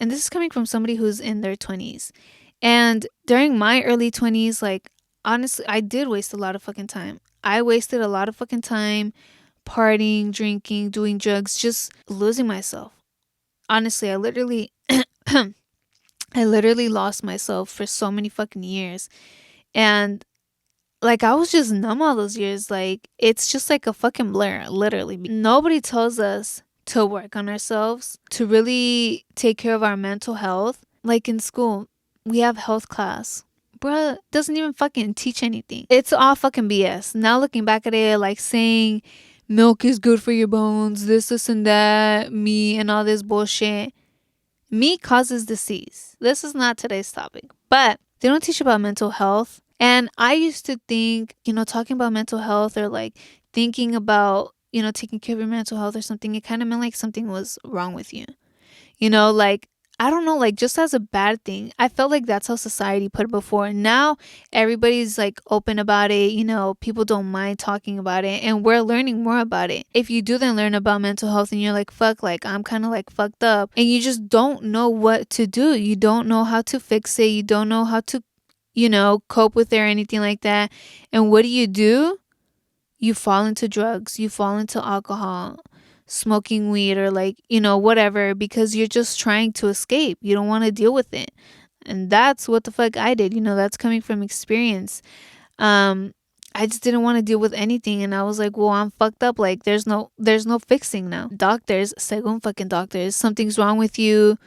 and this is coming from somebody who's in their 20s. And during my early 20s, like, honestly, I did waste a lot of fucking time. I wasted a lot of fucking time partying, drinking, doing drugs, just losing myself. Honestly, I literally lost myself for so many fucking years. And like I was just numb all those years. Like it's just like a fucking blur, literally. Nobody tells us to work on ourselves, to really take care of our mental health. Like in school, we have health class. Bruh doesn't even fucking teach anything. It's all fucking BS. Now looking back at it, like saying milk is good for your bones, this, and that, me, and all this bullshit. Meat causes disease. This is not today's topic, but they don't teach about mental health. And I used to think, talking about mental health or like thinking about, taking care of your mental health or something, it kind of meant like something was wrong with you. Like, I don't know, like just as a bad thing. I felt like that's how society put it before. Now everybody's like open about it. People don't mind talking about it and we're learning more about it. If you do then learn about mental health and you're like, fuck, like I'm kind of like fucked up and you just don't know what to do. You don't know how to fix it. You don't know how to, cope with it or anything like that. And what do? You fall into drugs, you fall into alcohol, smoking weed, or like, whatever, because you're just trying to escape. You don't want to deal with it. And that's what the fuck I did. That's coming from experience. Um, I just didn't want to deal with anything. And I was like, well, I'm fucked up. Like, there's no fixing now. Doctors, según fucking doctors, something's wrong with you.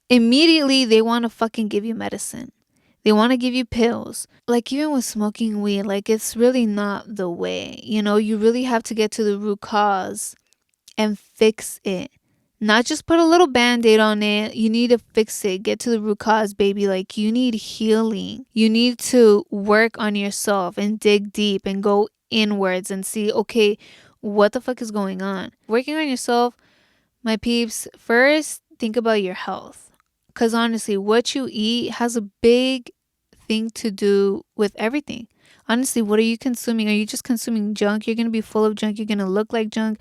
Immediately, they want to fucking give you medicine. They want to give you pills. Like, even with smoking weed, like, it's really not the way. You really have to get to the root cause and fix it. Not just put a little band aid on it. You need to fix it. Get to the root cause, baby. Like, you need healing. You need to work on yourself and dig deep and go inwards and see, okay, what the fuck is going on? Working on yourself, my peeps, first, think about your health. Because honestly, what you eat has a big thing to do with everything. Honestly, what are you consuming? Are you just consuming junk? You're going to be full of junk. You're going to look like junk.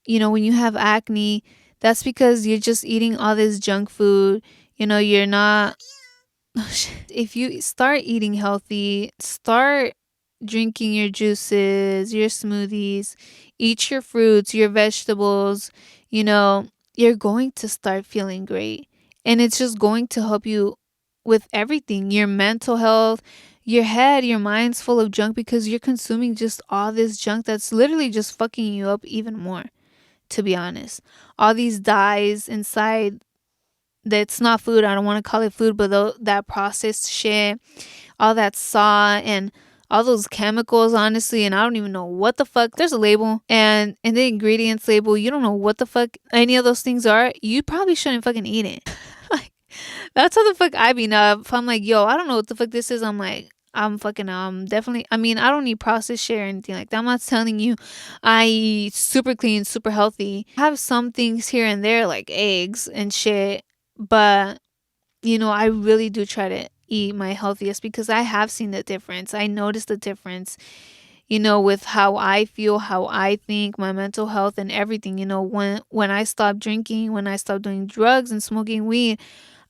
When you have acne, that's because you're just eating all this junk food. You're not. If you start eating healthy, start drinking your juices, your smoothies, eat your fruits, your vegetables, you're going to start feeling great. And it's just going to help you with everything, your mental health, your head, your mind's full of junk because you're consuming just all this junk that's literally just fucking you up even more, to be honest. All these dyes inside that's not food. I don't want to call it food, but that processed shit, all that saw and all those chemicals, honestly, and I don't even know what the fuck. There's a label and in the ingredients label, you don't know what the fuck any of those things are. You probably shouldn't fucking eat it. Like, that's how the fuck I be now. If I'm like, yo, I don't know what the fuck this is, I'm like, I'm fucking definitely, I mean, I don't need processed shit or anything like that. I'm not telling you I eat super clean, super healthy. I have some things here and there like eggs and shit, but I really do try to eat my healthiest because I have seen the difference. I noticed the difference, with how I feel, how I think, my mental health and everything. When I stopped drinking, when I stopped doing drugs and smoking weed,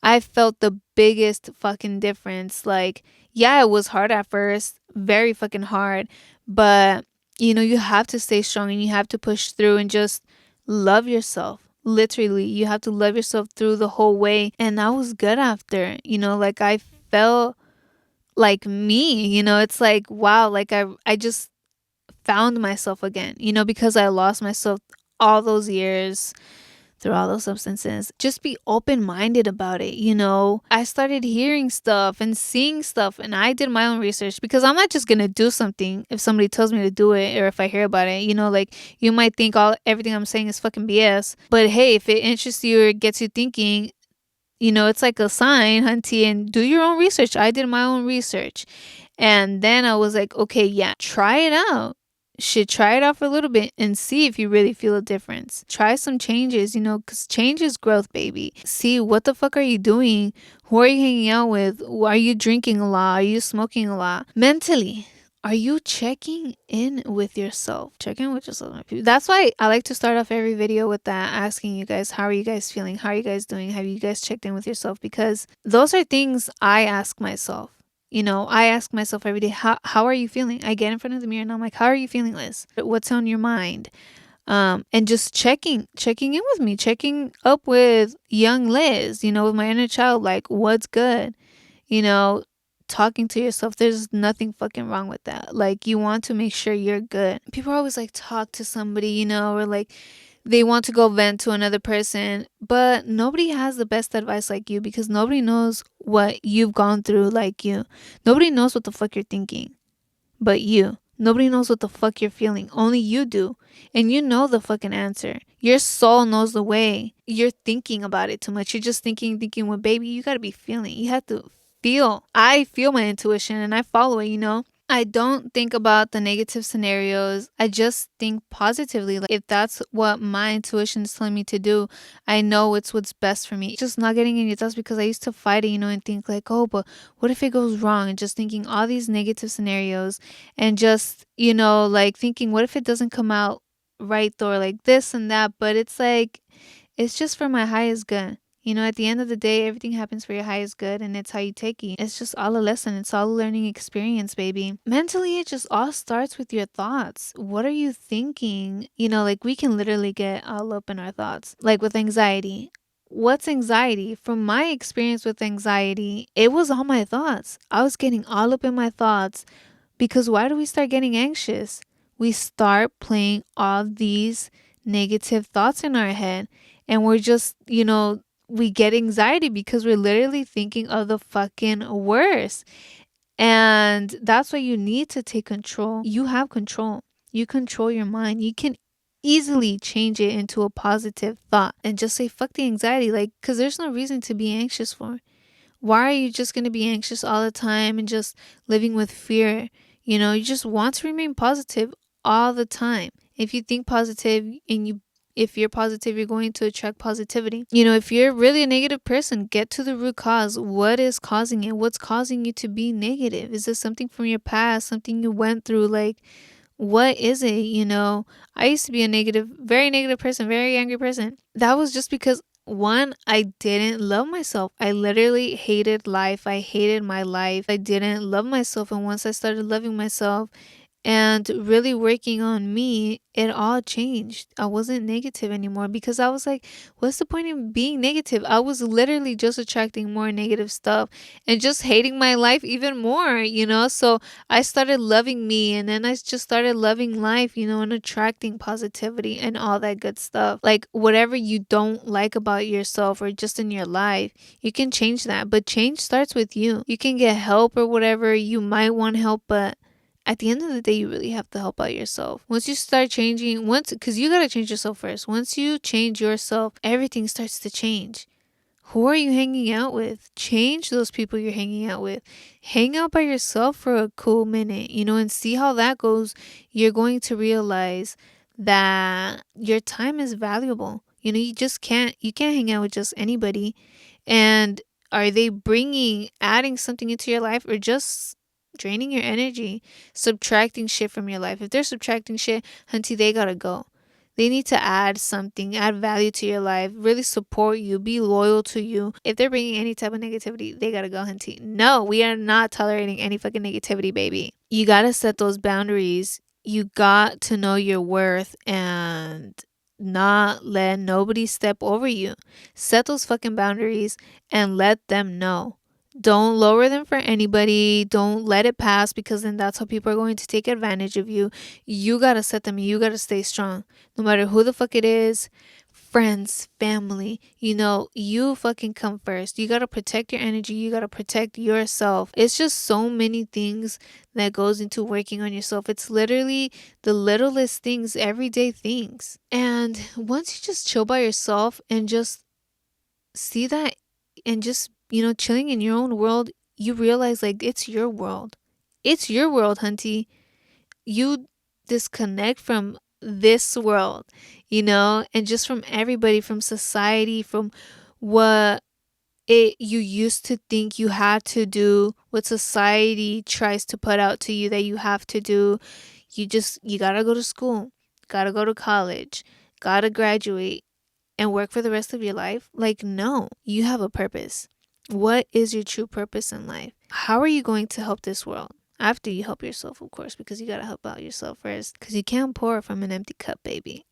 I felt the biggest fucking difference. Like, yeah, it was hard at first, very fucking hard, but you have to stay strong and you have to push through and just love yourself. Literally, you have to love yourself through the whole way. And I was good after, like I felt like me, it's like, wow, like I just found myself again, because I lost myself all those years through all those substances. Just be open minded about it. I started hearing stuff and seeing stuff, and I did my own research because I'm not just gonna do something if somebody tells me to do it or if I hear about it. Like you might think everything I'm saying is fucking BS, but hey, if it interests you or it gets you thinking, it's like a sign, hunty, and do your own research. I did my own research. And then I was like, okay, yeah, try it out. Should try it out for a little bit and see if you really feel a difference. Try some changes, because change is growth, baby. See, what the fuck are you doing? Who are you hanging out with? Are you drinking a lot? Are you smoking a lot? Mentally, Are you checking in with yourself? Check in with yourself, my people. That's why I like to start off every video with that, asking you guys, how are you guys feeling? How are you guys doing? Have you guys checked in with yourself? Because those are things I ask myself. I ask myself every day, how are you feeling? I get in front of the mirror and I'm like, how are you feeling, Liz? What's on your mind? And just checking in with me, checking up with young Liz, with my inner child, like what's good, you know, talking to yourself. There's nothing fucking wrong with that. Like, you want to make sure you're good. People are always like, talk to somebody, or like they want to go vent to another person, but nobody has the best advice like you, because nobody knows what you've gone through like you. Nobody knows what the fuck you're thinking but you. Nobody knows what the fuck you're feeling. Only you do. And you know the fucking answer. Your soul knows the way. You're thinking about it too much. You're just thinking. Well, baby, you gotta be feeling. You have to feel. I feel my intuition and I follow it. I don't think about the negative scenarios. I just think positively. Like, if that's what my intuition is telling me to do, I know it's what's best for me. Just not getting in your thoughts, because I used to fight it, and think like, oh, but what if it goes wrong? And just thinking all these negative scenarios, and just, like thinking, what if it doesn't come out right, or like this and that? But it's like, it's just for my highest good. At the end of the day, everything happens for your highest good, and it's how you take it. It's just all a lesson. It's all a learning experience, baby. Mentally, it just all starts with your thoughts. What are you thinking? Like, we can literally get all up in our thoughts. Like with anxiety. What's anxiety? From my experience with anxiety, it was all my thoughts. I was getting all up in my thoughts, because why do we start getting anxious? We start playing all these negative thoughts in our head, and we're just, we get anxiety because we're literally thinking of the fucking worst. And that's why you need to take control. You have control. You control your mind. You can easily change it into a positive thought and just say, fuck the anxiety. Like, because there's no reason to be anxious for. Why are you just going to be anxious all the time and just living with fear? You just want to remain positive all the time. If you think positive, if you're positive, you're going to attract positivity. If you're really a negative person, get to the root cause. What is causing it? What's causing you to be negative? Is this something from your past, something you went through? Like, what is it? I used to be a very negative person, very angry person. That was just because, one, I didn't love myself. I literally hated life. I hated my life. I didn't love myself. And once I started loving myself and really working on me, it all changed. I wasn't negative anymore, because I was like, what's the point in being negative? I was literally just attracting more negative stuff and just hating my life even more. So I started loving me, and then I just started loving life, and attracting positivity and all that good stuff. Like, whatever you don't like about yourself or just in your life, you can change that. But change starts with you. You can get help or whatever. You might want help, but at the end of the day, you really have to help out yourself. Once you start changing, because you got to change yourself first. Once you change yourself, everything starts to change. Who are you hanging out with? Change those people you're hanging out with. Hang out by yourself for a cool minute, and see how that goes. You're going to realize that your time is valuable. You can't hang out with just anybody. And are they adding something into your life, or just draining your energy, subtracting shit from your life? If they're subtracting shit, hunty, they gotta go. They need to add something, add value to your life, really support you, be loyal to you. If they're bringing any type of negativity, they gotta go, hunty. No, we are not tolerating any fucking negativity, baby. You gotta set those boundaries. You got to know your worth and not let nobody step over you. Set those fucking boundaries and let them know. Don't lower them for anybody. Don't let it pass, because then that's how people are going to take advantage of you. You gotta set them. You gotta stay strong. No matter who the fuck it is, friends, family, you fucking come first. You gotta protect your energy. You gotta protect yourself. It's just so many things that goes into working on yourself. It's literally the littlest things, everyday things. And once you just chill by yourself and just see that, and just, chilling in your own world, you realize, like, it's your world. It's your world, hunty. You disconnect from this world, and just from everybody, from society, from what You used to think you had to do what society tries to put out to you that you have to do. You gotta go to school, gotta go to college, gotta graduate and work for the rest of your life. Like, no, you have a purpose. What is your true purpose in life? How are you going to help this world? After you help yourself, of course, because you gotta help out yourself first, because you can't pour from an empty cup, baby.